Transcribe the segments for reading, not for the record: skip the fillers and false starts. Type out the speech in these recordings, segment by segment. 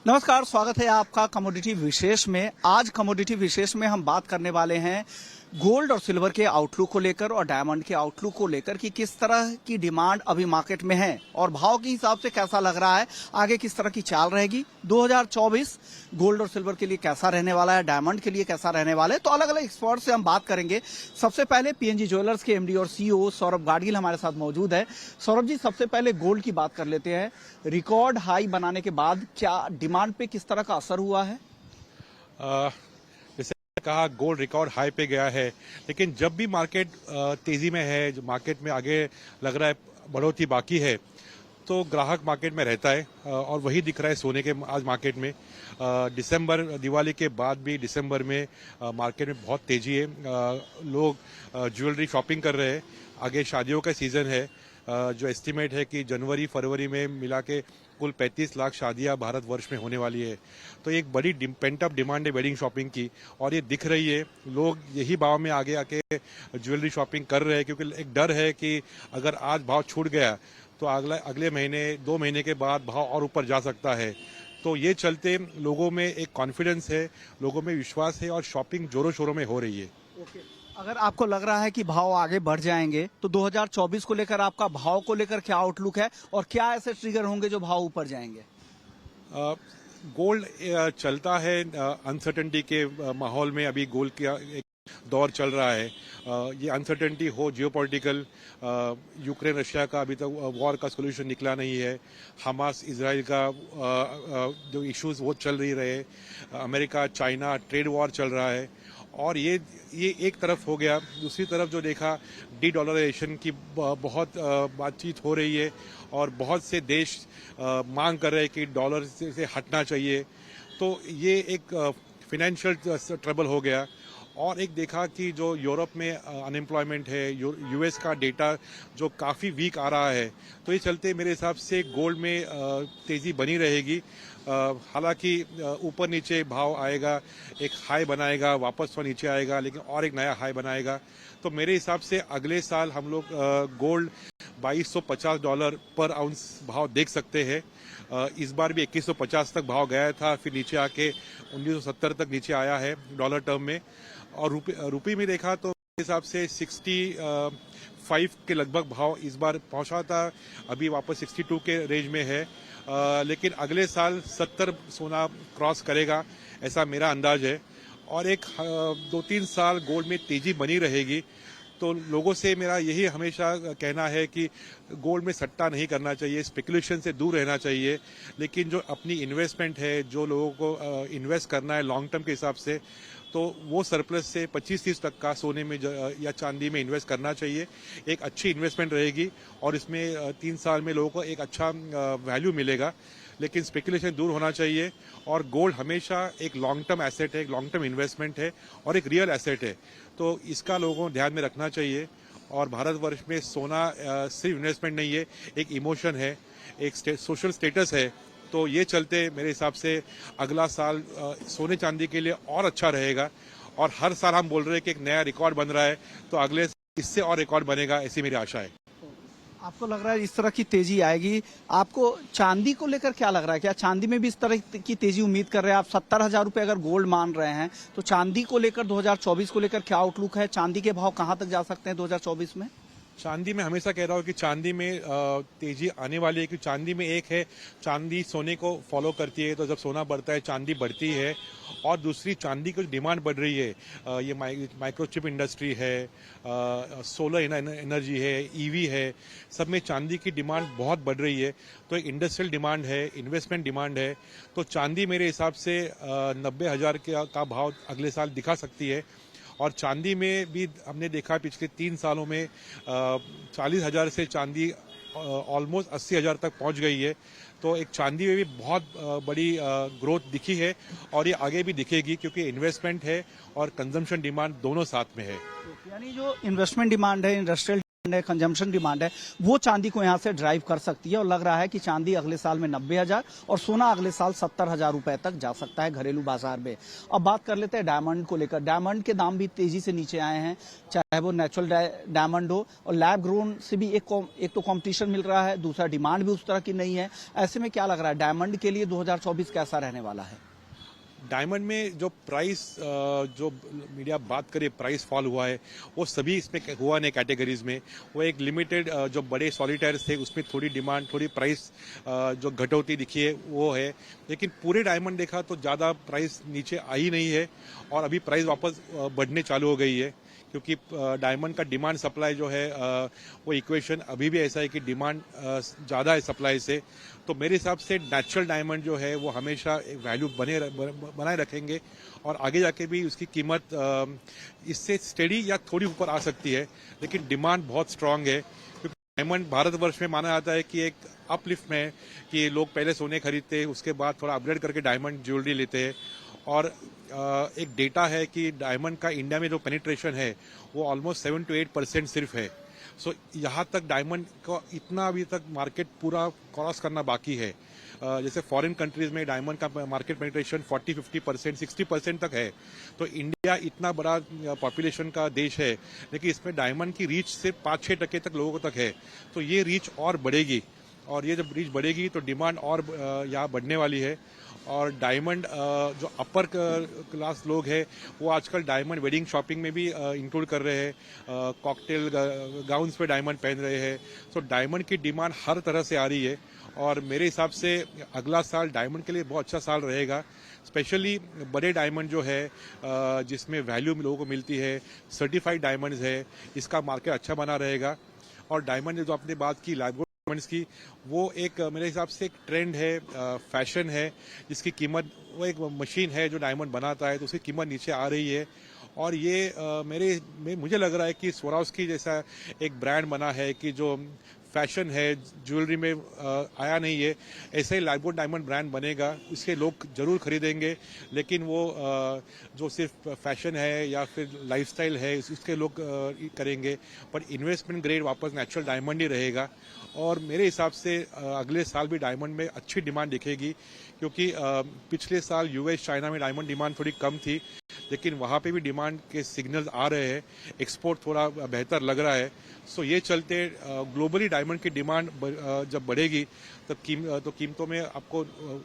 नमस्कार, स्वागत है आपका कमोडिटी विशेष में। आज कमोडिटी विशेष में हम बात करने वाले हैं गोल्ड और सिल्वर के आउटलुक को लेकर और डायमंड के आउटलुक को लेकर कि किस तरह की डिमांड अभी मार्केट में है और भाव के हिसाब से कैसा लग रहा है, आगे किस तरह की चाल रहेगी। 2024 गोल्ड और सिल्वर के लिए कैसा रहने वाला है, डायमंड के लिए कैसा रहने वाला है, तो अलग अलग एक्सपर्ट से हम बात करेंगे। सबसे पहले पीएनजी ज्वेलर्स के एमडी और सीईओ सौरभ गाडगिल हमारे साथ मौजूद है। सौरभ जी, सबसे पहले गोल्ड की बात कर लेते हैं। रिकॉर्ड हाई बनाने के बाद क्या डिमांड पे किस तरह का असर हुआ है? कहा गोल्ड रिकॉर्ड हाई पे गया है, लेकिन जब भी मार्केट तेजी में है, जो मार्केट में आगे लग रहा है बढ़ोतरी बाकी है, तो ग्राहक मार्केट में रहता है और वही दिख रहा है सोने के आज मार्केट में। दिसंबर दिवाली के बाद भी दिसंबर में मार्केट में बहुत तेजी है। लोग ज्वेलरी शॉपिंग कर रहे हैं। आगे शादियों का सीजन है। जो एस्टिमेट है कि जनवरी फरवरी में मिला के कुल 35 लाख शादियां भारतवर्ष में होने वाली है। तो एक बड़ी पेंट अप डिमांड है वेडिंग शॉपिंग की, और ये दिख रही है। लोग यही भाव में आगे आके ज्वेलरी शॉपिंग कर रहे हैं, क्योंकि एक डर है कि अगर आज भाव छूट गया तो अगले महीने 2 महीने के बाद भाव और ऊपर जा सकता है। तो ये चलते लोगों में एक कॉन्फिडेंस है, लोगों में विश्वास है और शॉपिंग जोरों शोरों में हो रही है। अगर आपको लग रहा है कि भाव आगे बढ़ जाएंगे तो 2024 को लेकर आपका भाव को लेकर क्या आउटलुक है और क्या ऐसे ट्रिगर होंगे जो भाव ऊपर जाएंगे? गोल्ड चलता है अनसर्टेनिटी के माहौल में। अभी गोल्ड का एक दौर चल रहा है। ये अनसर्टेनिटी हो जियोपॉलिटिकल, यूक्रेन रशिया का अभी तक वॉर का सोल्यूशन निकला नहीं है। हमास इजराइल का जो इश्यूज वो चल रही रहे। अमेरिका चाइना ट्रेड वॉर चल रहा है, और ये एक तरफ हो गया। दूसरी तरफ जो देखा, डी डॉलराइजेशन की बहुत बातचीत हो रही है और बहुत से देश मांग कर रहे हैं कि डॉलर से हटना चाहिए। तो ये एक फिनेंशियल ट्रबल हो गया। और एक देखा कि जो यूरोप में अनएम्प्लॉयमेंट है, यूएस का डेटा जो काफ़ी वीक आ रहा है, तो ये चलते मेरे हिसाब से गोल्ड में तेज़ी बनी रहेगी। हालांकि ऊपर नीचे भाव आएगा, एक हाई बनाएगा, वापस थोड़ा नीचे आएगा, लेकिन और एक नया हाई बनाएगा। तो मेरे हिसाब से अगले साल हम लोग गोल्ड $2250 पर आउंस भाव देख सकते हैं। इस बार भी 2150 तक भाव गया था, फिर नीचे आके 1970 तक नीचे आया है डॉलर टर्म में। और रुपये में देखा तो मेरे हिसाब से 65 के लगभग भाव इस बार पहुंचा था। अभी वापस 62 के रेंज में है। लेकिन अगले साल 70 सोना क्रॉस करेगा, ऐसा मेरा अंदाज है। और एक 2-3 साल गोल्ड में तेजी बनी रहेगी। तो लोगों से मेरा यही हमेशा कहना है कि गोल्ड में सट्टा नहीं करना चाहिए, स्पेकुलेशन से दूर रहना चाहिए। लेकिन जो अपनी इन्वेस्टमेंट है, जो लोगों को इन्वेस्ट करना है लॉन्ग टर्म के हिसाब से, तो वो सरप्लस से 25-30 तक का सोने में या चांदी में इन्वेस्ट करना चाहिए। एक अच्छी इन्वेस्टमेंट रहेगी और इसमें 3 साल में लोगों को एक अच्छा वैल्यू मिलेगा। लेकिन स्पेकुलेशन दूर होना चाहिए, और गोल्ड हमेशा एक लॉन्ग टर्म एसेट है, एक लॉन्ग टर्म इन्वेस्टमेंट है और एक रियल एसेट है। तो इसका लोगों को ध्यान में रखना चाहिए। और भारतवर्ष में सोना सिर्फ इन्वेस्टमेंट नहीं है, एक इमोशन है, एक सोशल स्टेटस है। तो ये चलते मेरे हिसाब से अगला साल सोने चांदी के लिए और अच्छा रहेगा। और हर साल हम बोल रहे हैं कि एक नया रिकॉर्ड बन रहा है, तो अगले इससे और रिकॉर्ड बनेगा, ऐसी मेरी आशा है। आपको लग रहा है इस तरह की तेजी आएगी? आपको चांदी को लेकर क्या लग रहा है? क्या चांदी में भी इस तरह की तेजी उम्मीद कर रहे हैं आप? 70,000 रुपए अगर गोल्ड मान रहे हैं, तो चांदी को लेकर 2024 को लेकर क्या आउटलुक है? चांदी के भाव कहां तक जा सकते हैं 2024 में? चांदी में हमेशा कह रहा हूँ कि चांदी में तेजी आने वाली है, क्योंकि चांदी में एक है, चांदी सोने को फॉलो करती है, तो जब सोना बढ़ता है चांदी बढ़ती है। और दूसरी, चांदी की डिमांड बढ़ रही है। ये माइक्रोचिप इंडस्ट्री है, सोलर एनर्जी है, ईवी है, सब में चांदी की डिमांड बहुत बढ़ रही है। तो एक इंडस्ट्रियल डिमांड है, इन्वेस्टमेंट डिमांड है। तो चांदी मेरे हिसाब से 90,000 का भाव अगले साल दिखा सकती है। और चांदी में भी हमने देखा पिछले 3 सालों में 40,000 से चांदी ऑलमोस्ट 80,000 तक पहुंच गई है। तो एक चांदी में भी बहुत बड़ी ग्रोथ दिखी है, और ये आगे भी दिखेगी, क्योंकि इन्वेस्टमेंट है और कंजम्पशन डिमांड दोनों साथ में है। यानी जो इन्वेस्टमेंट डिमांड है, इंडस्ट्रियल है, कंजम्पशन डिमांड है, वो चांदी को यहाँ से ड्राइव कर सकती है। और लग रहा है कि चांदी अगले साल में 90,000 और सोना अगले साल 70,000 रुपए तक जा सकता है घरेलू बाजार में। अब बात कर लेते हैं डायमंड को लेकर। डायमंड के दाम भी तेजी से नीचे आए हैं, चाहे वो नेचुरल डायमंड हो और लैब ग्रोन से भी एक तो कंपटीशन मिल रहा है, दूसरा डिमांड भी उस तरह की नहीं है। ऐसे में क्या लग रहा है डायमंड के लिए 2024 कैसा रहने वाला है? डायमंड में जो प्राइस जो मीडिया बात करे प्राइस फॉल हुआ है, वो सभी इसमें हुआ नहीं कैटेगरीज में। वो एक लिमिटेड जो बड़े सॉलिटायर्स थे उसमें थोड़ी डिमांड, थोड़ी प्राइस जो घटौती दिखी है वो है, लेकिन पूरे डायमंड देखा तो ज़्यादा प्राइस नीचे आई नहीं है और अभी प्राइस वापस बढ़ने चालू हो गई है, क्योंकि डायमंड का डिमांड सप्लाई जो है वो इक्वेशन अभी भी ऐसा है कि डिमांड ज़्यादा है सप्लाई से। तो मेरे हिसाब से नेचुरल डायमंड जो है वो हमेशा वैल्यू बनाए रखेंगे और आगे जाके भी उसकी कीमत इससे स्टेडी या थोड़ी ऊपर आ सकती है, लेकिन डिमांड बहुत स्ट्रांग है। क्योंकि डायमंड भारतवर्ष में माना जाता है कि एक अपलिफ्ट में, कि लोग पहले सोने खरीदते हैं, उसके बाद थोड़ा अपग्रेड करके डायमंड ज्वेलरी लेते हैं। और एक डेटा है कि डायमंड का इंडिया में जो पेनिट्रेशन है वो ऑलमोस्ट 7 to 8% सिर्फ है। सो यहाँ तक डायमंड को इतना अभी तक मार्केट पूरा क्रॉस करना बाकी है। जैसे फॉरेन कंट्रीज में डायमंड का मार्केट पेनिट्रेशन 40-50%, 60% तक है। तो इंडिया इतना बड़ा पॉपुलेशन का देश है, लेकिन इसमें डायमंड की रीच सिर्फ 5-6% तक लोगों तक है। तो ये रीच और बढ़ेगी, और ये जब रीच बढ़ेगी तो डिमांड और यहाँ बढ़ने वाली है। और डायमंड जो अपर क्लास लोग हैं वो आजकल डायमंड वेडिंग शॉपिंग में भी इंक्लूड कर रहे हैं, कॉकटेल गाउन्स पे डायमंड पहन रहे हैं। तो डायमंड की डिमांड हर तरह से आ रही है और मेरे हिसाब से अगला साल डायमंड के लिए बहुत अच्छा साल रहेगा। स्पेशली बड़े डायमंड जो है जिसमें वैल्यू लोगों को मिलती है, सर्टिफाइड डायमंड्स है, इसका मार्केट अच्छा बना रहेगा। और डायमंड जो आपने बात की डायमंड्स की, वो एक मेरे हिसाब से एक ट्रेंड है, फैशन है, जिसकी कीमत, वो एक मशीन है जो डायमंड बनाता है, तो उसकी कीमत नीचे आ रही है। और ये मुझे लग रहा है कि स्वरावस्की जैसा एक ब्रांड बना है कि जो फैशन है, ज्वेलरी में आया नहीं है, ऐसे ही लाइफबोट डायमंड ब्रांड बनेगा, इसके लोग जरूर खरीदेंगे। लेकिन वो जो सिर्फ फैशन है या फिर लाइफस्टाइल है उसके लोग करेंगे, पर इन्वेस्टमेंट ग्रेड वापस नेचुरल डायमंड ही रहेगा। और मेरे हिसाब से अगले साल भी डायमंड में अच्छी डिमांड दिखेगी, क्योंकि पिछले साल यूएस चाइना में डायमंड डिमांड थोड़ी कम थी, लेकिन वहाँ पे भी डिमांड के सिग्नल्स आ रहे हैं, एक्सपोर्ट थोड़ा बेहतर लग रहा है। सो ये चलते ग्लोबली डायमंड की डिमांड जब बढ़ेगी तब कीमतों में आपको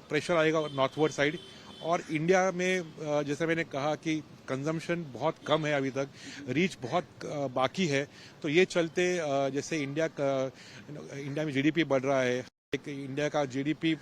प्रेशर आएगा नॉर्थवर्ड साइड। और इंडिया में जैसे मैंने कहा कि कंजम्पशन बहुत कम है, अभी तक रीच बहुत बाकी है। तो ये चलते जैसे इंडिया में जीडीपी बढ़ रहा है, एक इंडिया का जीडीपी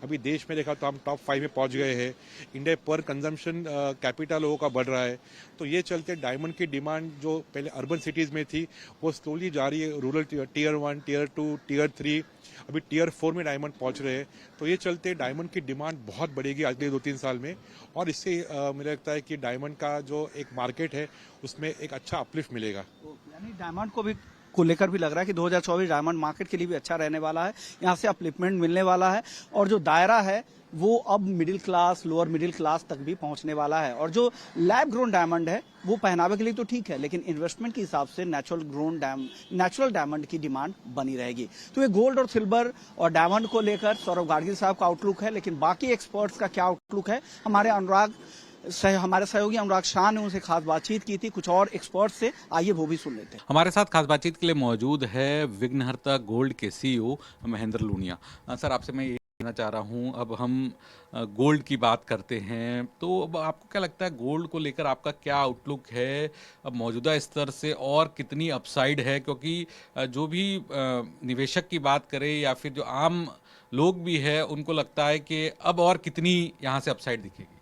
अभी देश में देखा तो हम टॉप 5 में पहुंच गए हैं। इंडिया पर कंजम्पशन कैपिटा लोगों का बढ़ रहा है। तो ये चलते डायमंड की डिमांड जो पहले अर्बन सिटीज में थी वो स्लोली जा रही है, रूरल टीयर 1, टीयर 2, टीयर 3, अभी टीयर 4 में डायमंड पहुंच रहे हैं। तो ये चलते डायमंड की डिमांड बहुत बढ़ेगी अगले 2-3 साल में। और इससे मुझे लगता है कि डायमंड का जो एक मार्केट है उसमें एक अच्छा अपलिफ्ट मिलेगा। यानी डायमंड को लेकर भी लग रहा है कि 2024 डायमंड मार्केट के लिए भी अच्छा रहने वाला है, यहाँ से अपलिफ्टमेंट मिलने वाला है और जो दायरा है वो अब middle class, lower middle class तक भी पहुंचने वाला है। और जो लैब ग्रोन डायमंड है वो पहनावे के लिए तो ठीक है, लेकिन इन्वेस्टमेंट के हिसाब से नेचुरल डायमंड की डिमांड बनी रहेगी। तो ये गोल्ड और सिल्वर और डायमंड को लेकर सौरभ गाडगिल साहब का आउटलुक है, लेकिन बाकी एक्सपर्ट्स का क्या आउटलुक है, हमारे सहयोगी अनुराग शाह ने उनसे खास बातचीत की थी कुछ और एक्सपर्ट से, आइए वो भी सुन लेते हैं। हमारे साथ खास बातचीत के लिए मौजूद है विघ्नहर्ता गोल्ड के सीईओ महेंद्र लूनिया। सर, आपसे मैं ये कहना चाह रहा हूँ, अब हम गोल्ड की बात करते हैं, तो अब आपको क्या लगता है गोल्ड को लेकर आपका क्या आउटलुक है अब मौजूदा स्तर से, और कितनी अपसाइड है? क्योंकि जो भी निवेशक की बात करें या फिर जो आम लोग भी है उनको लगता है कि अब और कितनी यहाँ से अपसाइड दिखेगी।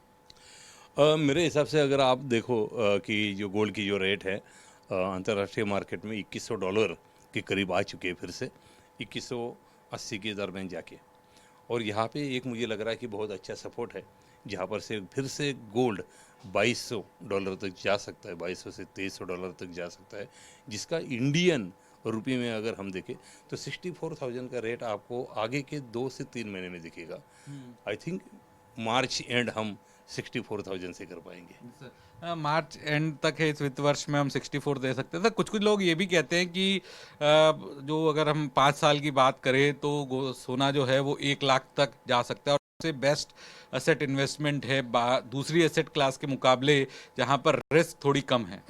मेरे हिसाब से अगर आप देखो कि जो गोल्ड की जो रेट है अंतर्राष्ट्रीय मार्केट में $2100 के करीब आ चुके हैं, फिर से 2180 के दरमियान जाके। और यहाँ पे एक मुझे लग रहा है कि बहुत अच्छा सपोर्ट है, जहाँ पर से फिर से गोल्ड $2200 तक जा सकता है, $2200 से $2300 तक जा सकता है, जिसका इंडियन रुपये में अगर हम देखें तो 64,000 का रेट आपको आगे के 2 से 3 महीने में दिखेगा। आई थिंक मार्च एंड हम 64,000 से कर पाएंगे। मार्च एंड तक है इस वित्त वर्ष में हम 64 दे सकते हैं। सर कुछ कुछ लोग ये भी कहते हैं कि जो अगर हम 5 साल की बात करें तो सोना जो है वो 1 लाख तक जा सकता है और सबसे बेस्ट असेट इन्वेस्टमेंट है दूसरी एसेट क्लास के मुकाबले जहां पर रिस्क थोड़ी कम है।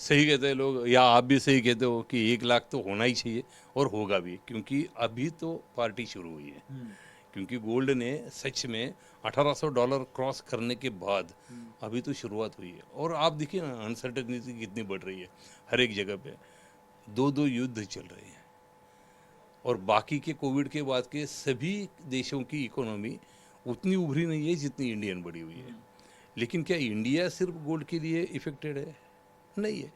सही कहते हैं लोग, या आप भी सही कहते हो कि 1 लाख तो होना ही चाहिए और होगा भी, क्योंकि अभी तो पार्टी शुरू हुई है। क्योंकि गोल्ड ने सच में $1800 क्रॉस करने के बाद अभी तो शुरुआत हुई है। और आप देखिए ना, अनसर्टेनिटी कितनी बढ़ रही है हर एक जगह पे। 2-2 युद्ध चल रहे हैं और बाकी के कोविड के बाद के सभी देशों की इकोनॉमी उतनी उभरी नहीं है जितनी इंडियन बढ़ी हुई है। लेकिन क्या इंडिया सिर्फ गोल्ड के लिए इफेक्टेड है? नहीं है।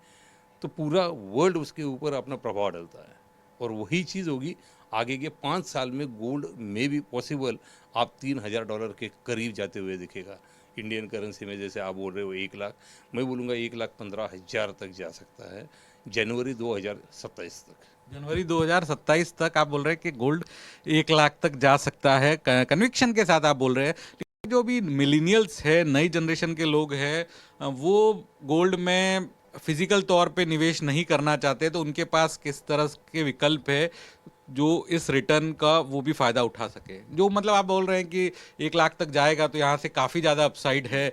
तो पूरा वर्ल्ड उसके ऊपर अपना प्रभाव डालता है और वही चीज़ होगी आगे के 5 साल में। गोल्ड में भी पॉसिबल आप $3000 के करीब जाते हुए दिखेगा इंडियन करेंसी में। जैसे आप बोल रहे हो 1 लाख, मैं बोलूँगा 1,15,000 तक जा सकता है जनवरी 2027 तक। जनवरी 2027 तक आप बोल रहे हैं कि गोल्ड 1 लाख तक जा सकता है, कन्विक्शन के साथ आप बोल रहे हैं। लेकिन जो भी मिलीनियल्स है, नई जनरेशन के लोग हैं, वो गोल्ड में फिजिकल तौर पे निवेश नहीं करना चाहते, तो उनके पास किस तरह के विकल्प है जो इस रिटर्न का वो भी फ़ायदा उठा सके? जो मतलब आप बोल रहे हैं कि 1 लाख तक जाएगा तो यहाँ से काफ़ी ज़्यादा अपसाइड है।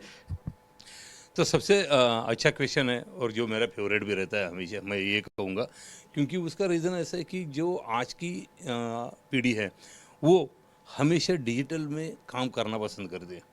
तो सबसे अच्छा क्वेश्चन है और जो मेरा फेवरेट भी रहता है हमेशा, मैं ये कहूँगा, क्योंकि उसका रीज़न ऐसा है कि जो आज की पीढ़ी है वो हमेशा डिजिटल में काम करना पसंद करते हैं।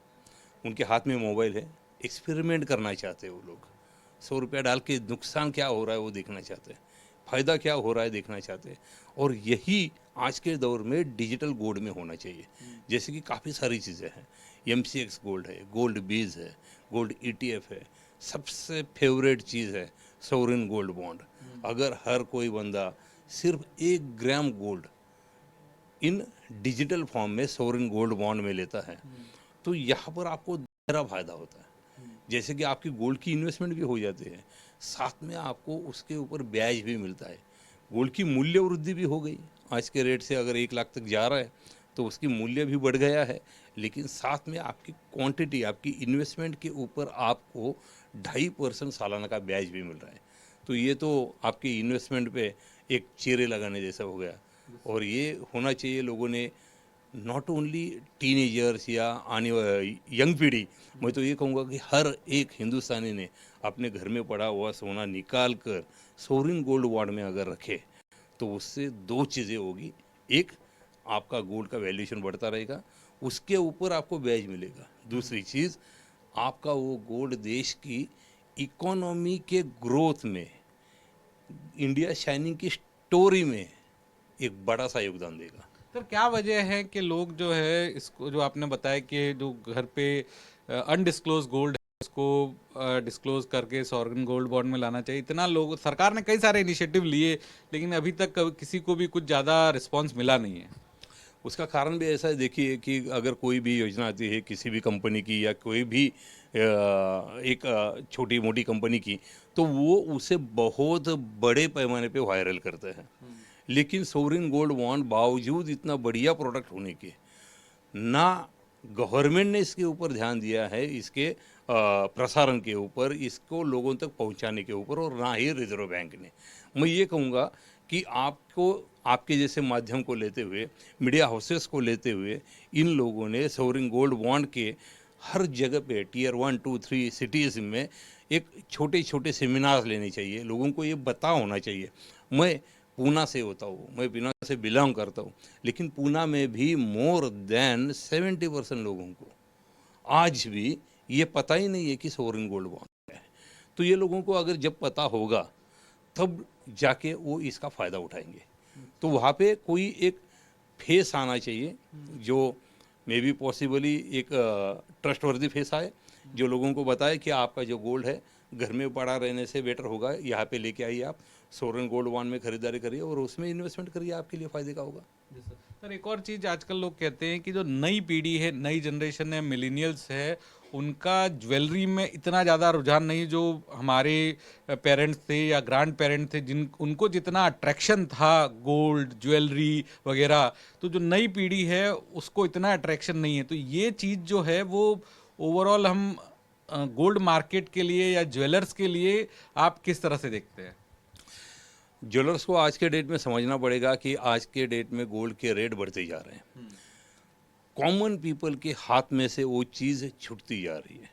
उनके हाथ में मोबाइल है, एक्सपेरिमेंट करना चाहते हैं वो लोग। 100 रुपया डाल के नुकसान क्या हो रहा है वो देखना चाहते हैं, फ़ायदा क्या हो रहा है देखना चाहते हैं। और यही आज के दौर में डिजिटल गोल्ड में होना चाहिए। जैसे कि काफ़ी सारी चीज़ें हैं, MCX गोल्ड है, गोल्ड बीज है, गोल्ड ETF है, सबसे फेवरेट चीज़ है सोवरेन गोल्ड बॉन्ड। अगर हर कोई बंदा सिर्फ 1 gram gold in digital form में सोवरेन गोल्ड बॉन्ड में लेता है तो यहाँ पर आपको दोहरा फायदा होता है। जैसे कि आपकी गोल्ड की इन्वेस्टमेंट भी हो जाती है, साथ में आपको उसके ऊपर ब्याज भी मिलता है। गोल्ड की मूल्य वृद्धि भी हो गई। आज के रेट से अगर 1 लाख तक जा रहा है तो उसकी मूल्य भी बढ़ गया है, लेकिन साथ में आपकी क्वांटिटी, आपकी इन्वेस्टमेंट के ऊपर आपको 2.5% सालाना का ब्याज भी मिल रहा है। तो ये तो आपकी इन्वेस्टमेंट पे एक चेरे लगाने जैसा हो गया। और ये होना चाहिए लोगों ने, नॉट ओनली टीनेजर्स या आने यंग पीढ़ी, मैं तो ये कहूँगा कि हर एक हिंदुस्तानी ने अपने घर में पड़ा हुआ सोना निकाल कर सोवरेन गोल्ड बॉन्ड में अगर रखे तो उससे 2 चीज़ें होगी। एक, आपका गोल्ड का वैल्यूएशन बढ़ता रहेगा, उसके ऊपर आपको ब्याज मिलेगा। दूसरी चीज़, आपका वो गोल्ड देश की इकोनॉमी के ग्रोथ में, इंडिया शाइनिंग की स्टोरी में एक बड़ा सा योगदान देगा। सर क्या वजह है कि लोग जो है इसको, जो आपने बताया कि जो घर पे अनडिस्क्लोज गोल्ड है इसको डिस्क्लोज करके सॉवरेन गोल्ड बॉन्ड में लाना चाहिए, इतना लोग, सरकार ने कई सारे इनिशिएटिव लिए लेकिन अभी तक किसी को भी कुछ ज़्यादा रिस्पांस मिला नहीं है? उसका कारण भी ऐसा है, देखिए कि अगर कोई भी योजना आती है किसी भी कंपनी की या कोई भी एक छोटी मोटी कंपनी की, तो वो उसे बहुत बड़े पैमाने पे वायरल करते हैं। लेकिन सोवरेन गोल्ड बॉन्ड बावजूद इतना बढ़िया प्रोडक्ट होने के, ना गवर्नमेंट ने इसके ऊपर ध्यान दिया है, इसके प्रसारण के ऊपर, इसको लोगों तक पहुंचाने के ऊपर, और ना ही रिजर्व बैंक ने। मैं ये कहूँगा कि आपको, आपके जैसे माध्यम को लेते हुए, मीडिया हाउसेस को लेते हुए, इन लोगों ने सोवरेन गोल्ड बॉन्ड के हर जगह पे Tier 1, 2, 3 सिटीज़ में एक छोटे छोटे सेमिनार्स लेने चाहिए। लोगों को ये पता होना चाहिए। मैं पूना से होता हूँ, मैं पूना से बिलोंग करता हूँ, लेकिन पूना में भी मोर देन 70% लोगों को आज भी ये पता ही नहीं है कि सोवरेन गोल्ड बॉन्ड क्या है। तो ये लोगों को अगर जब पता होगा तब जाके वो इसका फ़ायदा उठाएंगे। तो वहाँ पे कोई एक फेस आना चाहिए जो मे बी पॉसिबली एक ट्रस्टवर्दी फेस आए, जो लोगों को बताए कि आपका जो गोल्ड है घर में पड़ा रहने से बेटर होगा, यहाँ पे लेके आइए, आप सोवरेन गोल्ड बॉन्ड में खरीदारी करिए और उसमें इन्वेस्टमेंट करिए, आपके लिए फ़ायदे का होगा। सर एक और चीज़ आजकल लोग कहते हैं कि जो नई पीढ़ी है, नई जनरेशन है, मिलीनियल्स है, उनका ज्वेलरी में इतना ज़्यादा रुझान नहीं जो हमारे पेरेंट्स थे या ग्रैंड पेरेंट्स थे, जिन उनको जितना अट्रैक्शन था गोल्ड ज्वेलरी वगैरह, तो जो नई पीढ़ी है उसको इतना अट्रैक्शन नहीं है। तो ये चीज़ जो है वो ओवरऑल हम गोल्ड मार्केट के लिए या ज्वेलर्स के लिए आप किस तरह से देखते हैं? ज्वेलर्स को आज के डेट में समझना पड़ेगा कि आज के डेट में गोल्ड के रेट बढ़ते जा रहे हैं। कॉमन पीपल के हाथ में से वो चीज़ छूटती जा रही है,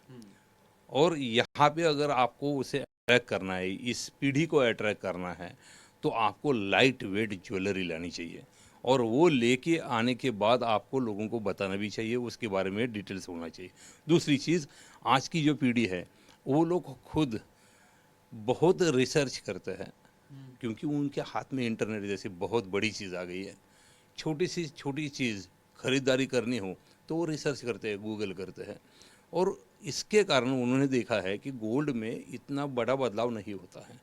और यहाँ पे अगर आपको उसे अट्रैक्ट करना है, इस पीढ़ी को अट्रैक्ट करना है, तो आपको लाइट वेट ज्वेलरी लानी चाहिए, और वो लेके आने के बाद आपको लोगों को बताना भी चाहिए, उसके बारे में डिटेल्स होना चाहिए। दूसरी चीज़, आज की जो पीढ़ी है वो लोग खुद बहुत रिसर्च करते हैं, क्योंकि उनके हाथ में इंटरनेट जैसी बहुत बड़ी चीज़ आ गई है। छोटी सी छोटी चीज़ खरीदारी करनी हो तो वो रिसर्च करते हैं, गूगल करते हैं, और इसके कारण उन्होंने देखा है कि गोल्ड में इतना बड़ा बदलाव नहीं होता है।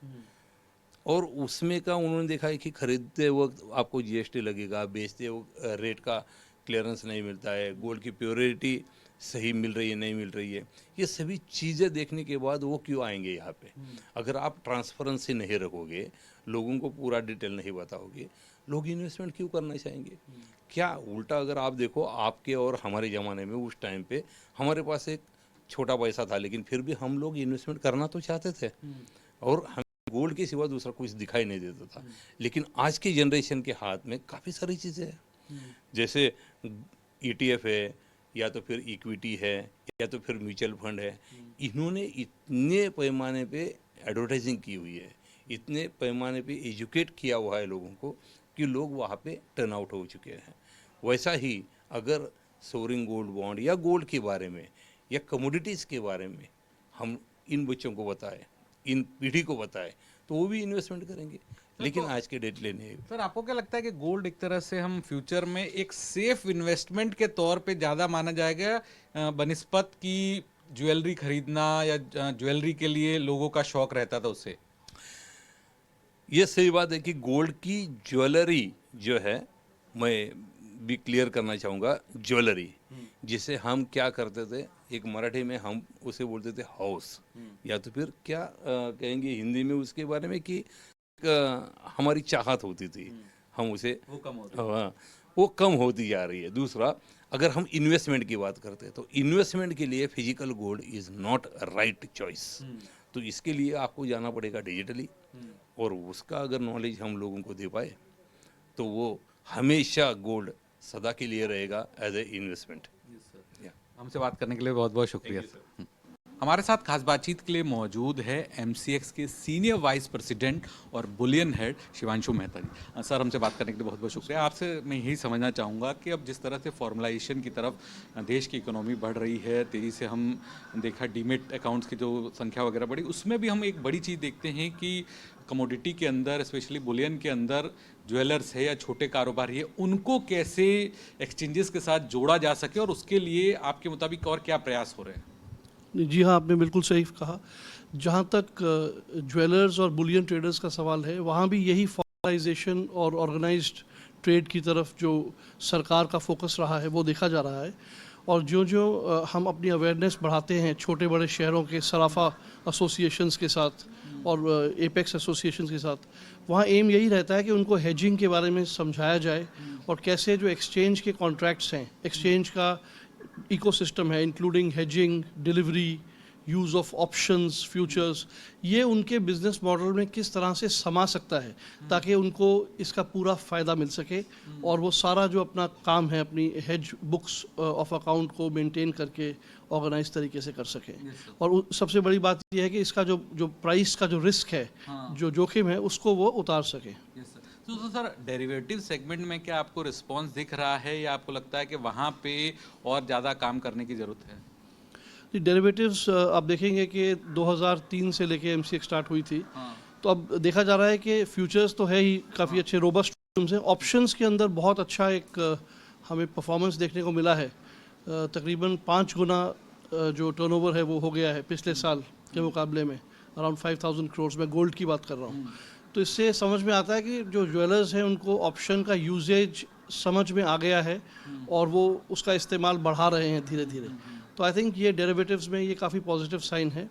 और उसमें का उन्होंने देखा है कि खरीदते वक्त आपको जीएसटी लगेगा, बेचते वक्त रेट का क्लियरेंस नहीं मिलता है, गोल्ड की प्योरिटी सही मिल रही है नहीं मिल रही है, ये सभी चीज़ें देखने के बाद वो क्यों आएंगे यहाँ पे। अगर आप ट्रांसपेरेंसी नहीं रखोगे, लोगों को पूरा डिटेल नहीं बताओगे, लोग इन्वेस्टमेंट क्यों करना चाहेंगे? क्या उल्टा अगर आप देखो, आपके और हमारे ज़माने में उस टाइम पे हमारे पास एक छोटा पैसा था, लेकिन फिर भी हम लोग इन्वेस्टमेंट करना तो चाहते थे, और हम गोल्ड के सिवा दूसरा कुछ दिखाई नहीं देता था। लेकिन आज की जनरेशन के हाथ में काफ़ी सारी चीज़ें हैं, जैसे ETF है, या तो फिर इक्विटी है, या तो फिर म्यूचुअल फंड है। इन्होंने इतने पैमाने पे एडवर्टाइजिंग की हुई है, इतने पैमाने पे एजुकेट किया हुआ है लोगों को, कि लोग वहाँ पे टर्न आउट हो चुके हैं। वैसा ही अगर सोवरिन गोल्ड बॉन्ड या गोल्ड के बारे में या कमोडिटीज़ के बारे में हम इन बच्चों को बताएं, इन पीढ़ी को बताएं, तो वो भी इन्वेस्टमेंट करेंगे। लेकिन आज के डेट लेने सर, आपको क्या लगता है कि गोल्ड एक तरह से हम फ्यूचर में एक सेफ इन्वेस्टमेंट के तौर पे ज़्यादा माना जाएगा बनिस्पत की ज्वेलरी खरीदना, या ज्वेलरी के लिए लोगों का शौक रहता था उससे? ये सही बात है कि गोल्ड की ज्वेलरी जो है, मैं भी क्लियर करना चाहूँगा, ज्वेलरी जिसे हम क्या करते थे, एक मराठी में हम उसे बोलते थे हाउस, या तो फिर क्या कहेंगे हिंदी में उसके बारे में, कि हमारी चाहत होती थी, हम उसे वो कम होती जा रही है। दूसरा, अगर हम इन्वेस्टमेंट की बात करते हैं, तो इन्वेस्टमेंट के लिए physical gold is not right choice. तो इसके लिए आपको जाना पड़ेगा डिजिटली, और उसका अगर नॉलेज हम लोगों को दे पाए, तो वो हमेशा गोल्ड सदा के लिए रहेगा एज ए इन्वेस्टमेंट। हमसे बात करने के लिए बहुत बहुत शुक्रिया सर। हमारे साथ खास बातचीत के लिए मौजूद है MCX के सीनियर वाइस प्रेसिडेंट और बुलियन हेड शिवांशु मेहता जी। सर, हमसे बात करने के लिए बहुत बहुत शुक्रिया। आपसे मैं यही समझना चाहूँगा कि अब जिस तरह से फॉर्मलाइजेशन की तरफ देश की इकोनॉमी बढ़ रही है, तेज़ी से हम देखा डीमेट अकाउंट्स की जो संख्या वगैरह बढ़ी, उसमें भी हम एक बड़ी चीज़ देखते हैं कि कमोडिटी के अंदर, स्पेशली बुलियन के अंदर, ज्वेलर्स है या छोटे कारोबारी है, उनको कैसे एक्सचेंजेस के साथ जोड़ा जा सके, और उसके लिए आपके मुताबिक और क्या प्रयास हो रहे हैं? जी हाँ, आपने बिल्कुल सही कहा। जहाँ तक ज्वेलर्स और बुलियन ट्रेडर्स का सवाल है, वहाँ भी यही फॉर्मलाइजेशन और ऑर्गेनाइज्ड ट्रेड की तरफ जो सरकार का फोकस रहा है वो देखा जा रहा है। और जो हम अपनी अवेयरनेस बढ़ाते हैं छोटे बड़े शहरों के सराफा एसोसिएशंस के साथ और एपेक्स एसोसिएशंस के साथ, वहाँ एम यही रहता है कि उनको हेजिंग के बारे में समझाया जाए, और कैसे जो एक्सचेंज के कॉन्ट्रैक्ट्स हैं, एक्सचेंज का इकोसिस्टम है, including hedging, delivery, use of options, futures, ये उनके बिजनेस मॉडल में किस तरह से समा सकता है, ताकि उनको इसका पूरा फ़ायदा मिल सके, और वो सारा जो अपना काम है, अपनी हेज बुक्स ऑफ अकाउंट को मेंटेन करके ऑर्गेनाइज तरीके से कर सके। और सबसे बड़ी बात यह है कि इसका जो प्राइस का जो रिस्क है, जो जोखिम है, उसको वो उतार सके। तो सर, डेरिवेटिव सेगमेंट में क्या आपको रिस्पांस दिख रहा है, या आपको लगता है कि वहाँ पे और ज़्यादा काम करने की ज़रूरत है? जी, डेरिवेटिव्स आप देखेंगे कि 2003 से लेके MCX स्टार्ट हुई थी, तो अब देखा जा रहा है कि फ्यूचर्स तो है ही काफ़ी अच्छे रोबस्ट हैं, ऑप्शंस के अंदर बहुत अच्छा एक हमें परफॉर्मेंस देखने को मिला है। तकरीबन 5 गुना जो टर्नओवर है वो हो गया है पिछले साल के मुकाबले में, अराउंड 5000 करोड़। मैं गोल्ड की बात कर रहा हूँ। तो इससे समझ में आता है कि जो ज्वेलर्स हैं उनको ऑप्शन का यूजेज समझ में आ गया है, और वो उसका इस्तेमाल बढ़ा रहे हैं धीरे धीरे। तो आई थिंक ये डेरिवेटिव्स में ये काफ़ी पॉजिटिव साइन है।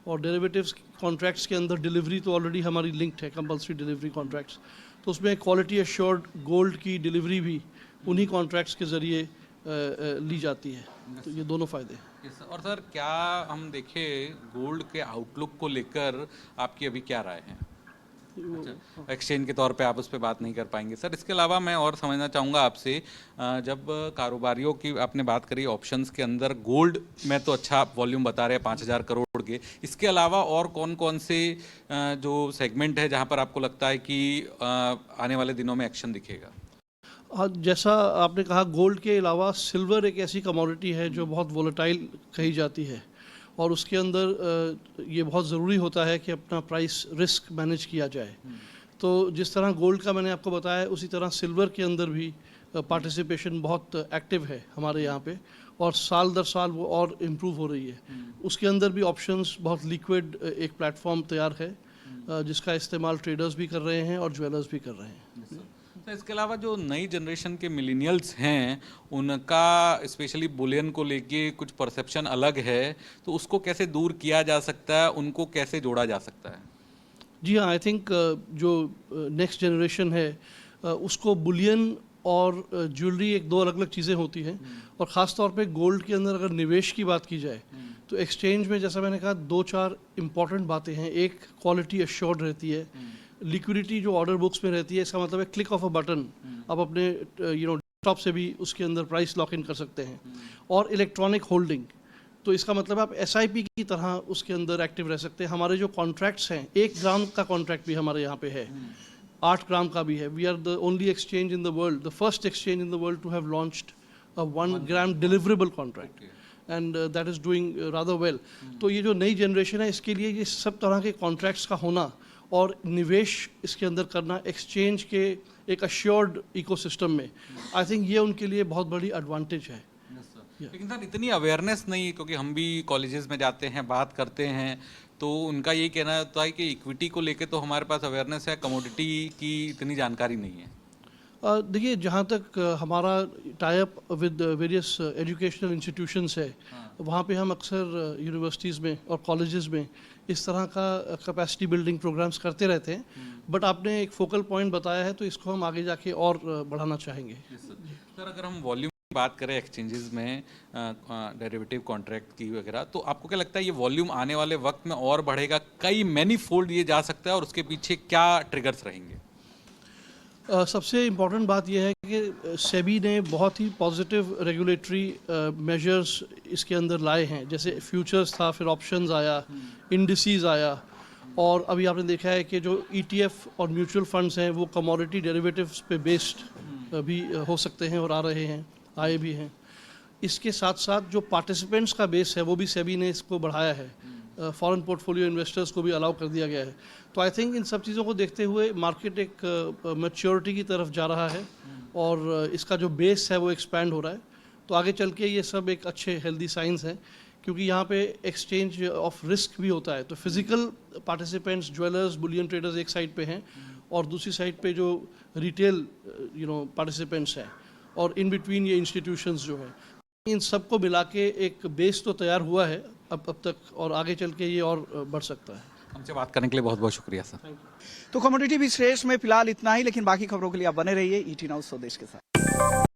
और डेरिवेटिव्स कॉन्ट्रैक्ट्स के अंदर डिलीवरी तो ऑलरेडी हमारी लिंक्ड है, कंपल्सरी डिलीवरी कॉन्ट्रैक्ट्स, तो उसमें क्वालिटी एश्योर्ड गोल्ड की डिलीवरी भी उन्हीं कॉन्ट्रैक्ट्स के ज़रिए ली जाती है। तो ये दोनों फ़ायदे हैं। और सर क्या हम देखें गोल्ड के आउटलुक को लेकर आपकी अभी क्या राय है? अच्छा, एक्सचेंज के तौर पे आप उस पर बात नहीं कर पाएंगे सर। इसके अलावा मैं और समझना चाहूँगा आपसे, जब कारोबारियों की आपने बात करी ऑप्शंस के अंदर, गोल्ड में तो अच्छा वॉल्यूम बता रहे हैं 5,000 करोड़ के, इसके अलावा और कौन कौन से जो सेगमेंट है जहाँ पर आपको लगता है कि आने वाले दिनों में एक्शन दिखेगा? जैसा आपने कहा, गोल्ड के अलावा सिल्वर एक ऐसी कमोडिटी है जो बहुत वोलेटाइल कही जाती है, और उसके अंदर ये बहुत ज़रूरी होता है कि अपना प्राइस रिस्क मैनेज किया जाए। तो जिस तरह गोल्ड का मैंने आपको बताया, उसी तरह सिल्वर के अंदर भी पार्टिसिपेशन बहुत एक्टिव है हमारे यहाँ पे, और साल दर साल वो और इम्प्रूव हो रही है। उसके अंदर भी ऑप्शंस बहुत लिक्विड एक प्लेटफॉर्म तैयार है जिसका इस्तेमाल ट्रेडर्स भी कर रहे हैं और ज्वेलर्स भी कर रहे हैं। तो इसके अलावा जो नई जनरेशन के मिलेनियल्स हैं, उनका स्पेशली बुलियन को लेके कुछ परसेप्शन अलग है, तो उसको कैसे दूर किया जा सकता है, उनको कैसे जोड़ा जा सकता है? जी हाँ, आई थिंक जो नेक्स्ट जनरेशन है उसको बुलियन और ज्वेलरी एक दो अलग अलग चीज़ें होती हैं, और ख़ास तौर पे गोल्ड के अंदर अगर निवेश की बात की जाए तो एक्सचेंज में, जैसा मैंने कहा, 2-4 इम्पॉर्टेंट बातें हैं। एक, क्वालिटी एश्योर्ड रहती है। लिक्विडिटी जो ऑर्डर बुक्स में रहती है, इसका मतलब है क्लिक ऑफ अ बटन आप अपने डेस्कटॉप से भी उसके अंदर प्राइस लॉक इन कर सकते हैं। और इलेक्ट्रॉनिक होल्डिंग, तो इसका मतलब आप SIP की तरह उसके अंदर एक्टिव रह सकते हैं। हमारे जो कॉन्ट्रैक्ट्स हैं, 1 ग्राम का कॉन्ट्रैक्ट भी हमारे यहाँ पे है, 8 ग्राम का भी है। We are the only exchange in the world, the first exchange in the world to have launched a 1 gram deliverable contract, and that is doing rather well. तो ये जो नई जनरेशन है, इसके लिए ये सब तरह के कॉन्ट्रैक्ट्स का होना और निवेश इसके अंदर करना एक्सचेंज के एक अश्योर्ड इकोसिस्टम में, आई थिंक ये उनके लिए बहुत बड़ी एडवांटेज है। लेकिन सर इतनी अवेयरनेस नहीं, क्योंकि हम भी कॉलेजेस में जाते हैं, बात करते हैं, तो उनका यही कहना होता है कि इक्विटी को लेके तो हमारे पास अवेयरनेस है, कमोडिटी की इतनी जानकारी नहीं है। देखिए, जहाँ तक हमारा tie up with various educational institutions है, वहाँ पे हम अक्सर यूनिवर्सिटीज़ में और कॉलेजेस में इस तरह का कैपेसिटी बिल्डिंग प्रोग्राम्स करते रहते हैं। बट आपने एक फोकल पॉइंट बताया है, तो इसको हम आगे जाके और बढ़ाना चाहेंगे। सर अगर हम वॉल्यूम की बात करें एक्सचेंजेस में डेरिवेटिव कॉन्ट्रैक्ट की वगैरह, तो आपको क्या लगता है ये वॉल्यूम आने वाले वक्त में और बढ़ेगा, कई मैनी फोल्ड ये जा सकता है, और उसके पीछे क्या ट्रिगर्स रहेंगे? सबसे इम्पॉर्टेंट बात यह है कि सेबी ने बहुत ही पॉजिटिव रेगुलेटरी मेजर्स इसके अंदर लाए हैं। जैसे फ्यूचर्स था, फिर ऑप्शंस आया, इंडिसेस आया, और अभी आपने देखा है कि जो ETF और म्यूचुअल फंड्स हैं वो कमोडिटी डेरिवेटिव्स पे बेस्ड भी हो सकते हैं और आ रहे हैं, आए भी हैं। इसके साथ साथ जो पार्टिसिपेंट्स का बेस है वो भी सेबी ने इसको बढ़ाया है, फॉरेन पोर्टफोलियो इन्वेस्टर्स को भी अलाउ कर दिया गया है। तो आई थिंक इन सब चीज़ों को देखते हुए मार्केट एक मैच्योरिटी की तरफ जा रहा है, और इसका जो बेस है वो एक्सपैंड हो रहा है। तो आगे चल के ये सब एक अच्छे हेल्दी साइंस हैं, क्योंकि यहाँ पे एक्सचेंज ऑफ रिस्क भी होता है। तो physical participants, jewellers, Boolean traders एक साइड पे हैं, और दूसरी साइड पे जो रिटेल पार्टिसिपेंट्स हैं, और इन बिटवीन ये इंस्टीट्यूशंस जो हैं, इन सबको मिला के एक बेस तो तैयार हुआ है अब तक, और आगे चल के ये और बढ़ सकता है। हमसे बात करने के लिए बहुत बहुत शुक्रिया सर। तो कमोडिटी विश्लेषण में फिलहाल इतना ही, लेकिन बाकी खबरों के लिए आप बने रहिए ET नाउ स्वदेश के साथ।